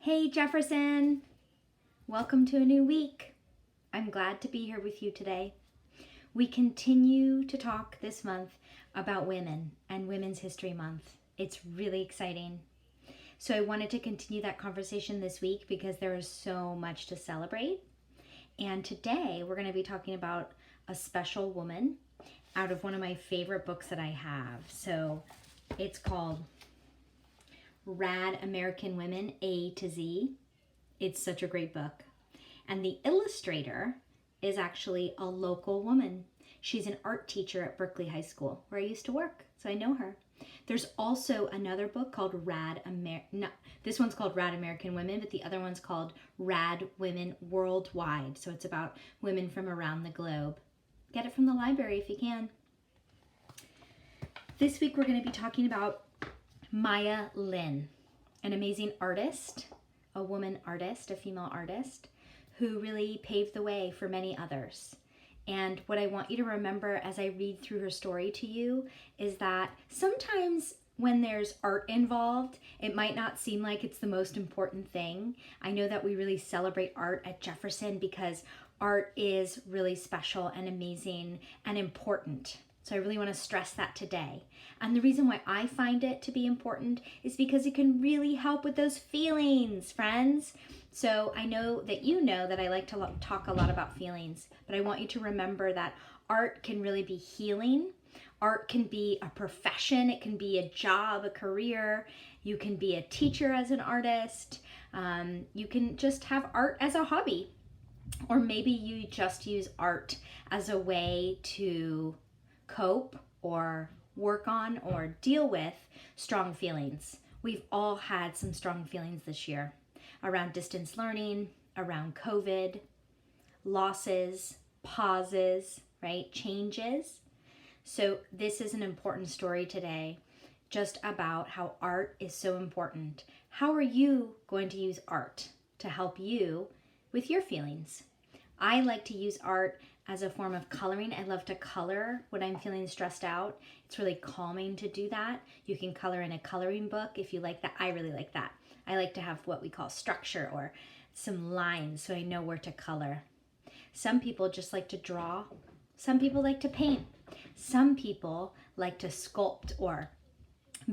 Hey Jefferson, welcome to a new week. I'm glad to be here with you today. We continue to talk this month about women and Women's History Month. It's really exciting. So I wanted to continue that conversation this week because there is so much to celebrate. And today we're going to be talking about a special woman out of one of my favorite books that I have. So it's called Rad American Women A to Z. It's such a great book. And the illustrator is actually a local woman. She's an art teacher at Berkeley High School, where I used to work, so I know her. There's also another book called this one's called Rad American Women, but the other one's called Rad Women Worldwide. So it's about women from around the globe. Get it from the library if you can. This week we're going to be talking about Maya Lin, an amazing artist, a woman artist, a female artist, who really paved the way for many others. And what I want you to remember as I read through her story to you is that sometimes when there's art involved, it might not seem like it's the most important thing. I know that we really celebrate art at Jefferson because art is really special and amazing and important. So I really want to stress that today. And the reason why I find it to be important is because it can really help with those feelings, friends. So I know that I like to talk a lot about feelings, but I want you to remember that art can really be healing. Art can be a profession. It can be a job, a career. You can be a teacher as an artist. You can just have art as a hobby. Or maybe you just use art as a way to cope or work on or deal with strong feelings. We've all had some strong feelings this year around distance learning, around COVID, losses, pauses, right? Changes. So this is an important story today, just about how art is so important. How are you going to use art to help you with your feelings? I like to use art as a form of coloring. I love to color when I'm feeling stressed out. It's really calming to do that. You can color in a coloring book if you like that. I really like that. I like to have what we call structure or some lines so I know where to color. Some people just like to draw. Some people like to paint. Some people like to sculpt or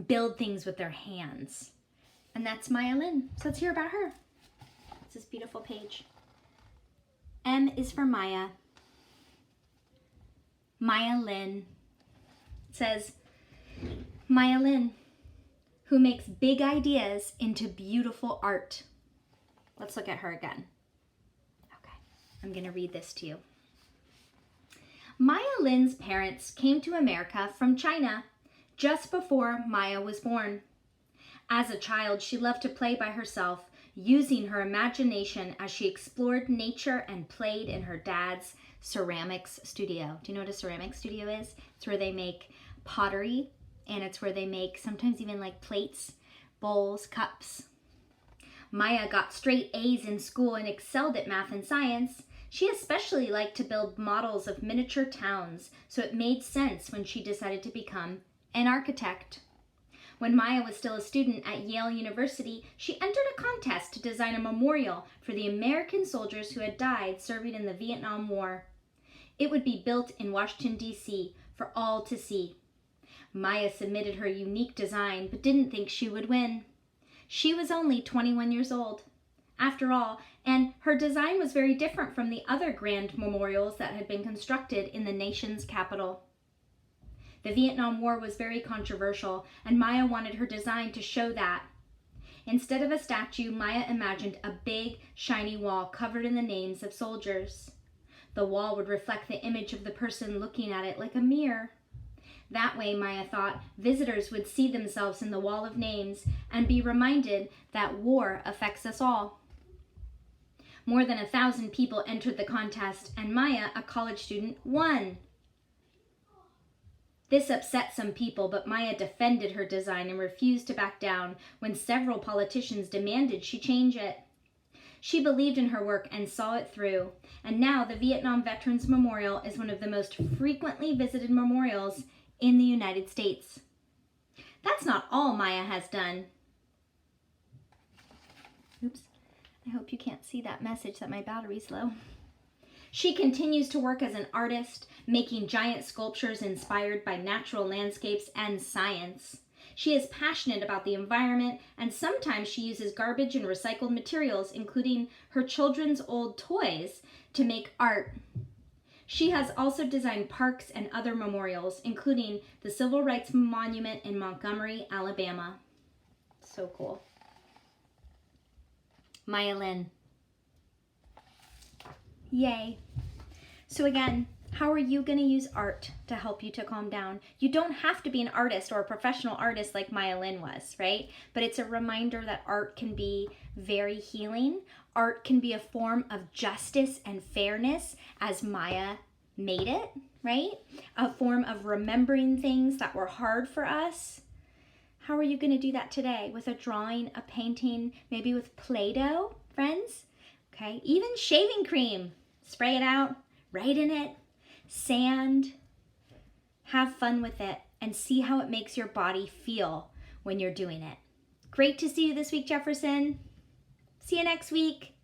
build things with their hands. And that's Maya Lin. So let's hear about her. It's this beautiful page. M is for Maya. Maya Lin. It says, Maya Lin, who makes big ideas into beautiful art. Let's look at her again. Okay, I'm going to read this to you. Maya Lin's parents came to America from China just before Maya was born. As a child, she loved to play by herself, using her imagination as she explored nature and played in her dad's ceramics studio. Do you know what a ceramic studio is? It's where they make pottery, and it's where they make sometimes even like plates, bowls, cups. Maya got straight A's in school and excelled at math and science. She especially liked to build models of miniature towns, so it made sense when she decided to become an architect. When Maya was still a student at Yale University, she entered a contest to design a memorial for the American soldiers who had died serving in the Vietnam War. It would be built in Washington, D.C. for all to see. Maya submitted her unique design, but didn't think she would win. She was only 21 years old, after all, and her design was very different from the other grand memorials that had been constructed in the nation's capital. The Vietnam War was very controversial, and Maya wanted her design to show that. Instead of a statue, Maya imagined a big, shiny wall covered in the names of soldiers. The wall would reflect the image of the person looking at it like a mirror. That way, Maya thought, visitors would see themselves in the wall of names and be reminded that war affects us all. More than 1,000 people entered the contest, and Maya, a college student, won. This upset some people, but Maya defended her design and refused to back down when several politicians demanded she change it. She believed in her work and saw it through, and now the Vietnam Veterans Memorial is one of the most frequently visited memorials in the United States. That's not all Maya has done. Oops. I hope you can't see that message that my battery's low. She continues to work as an artist, making giant sculptures inspired by natural landscapes and science. She is passionate about the environment, and sometimes she uses garbage and recycled materials, including her children's old toys, to make art. She has also designed parks and other memorials, including the Civil Rights Monument in Montgomery, Alabama. So cool. Maya Lin. Yay. So again, how are you going to use art to help you to calm down? You don't have to be an artist or a professional artist like Maya Lin was, right? But it's a reminder that art can be very healing. Art can be a form of justice and fairness, as Maya made it, right? A form of remembering things that were hard for us. How are you going to do that today? With a drawing, a painting, maybe with Play-Doh, friends? Okay, even shaving cream. Spray it out, write in it, sand. Have fun with it and see how it makes your body feel when you're doing it. Great to see you this week, Jefferson. See you next week.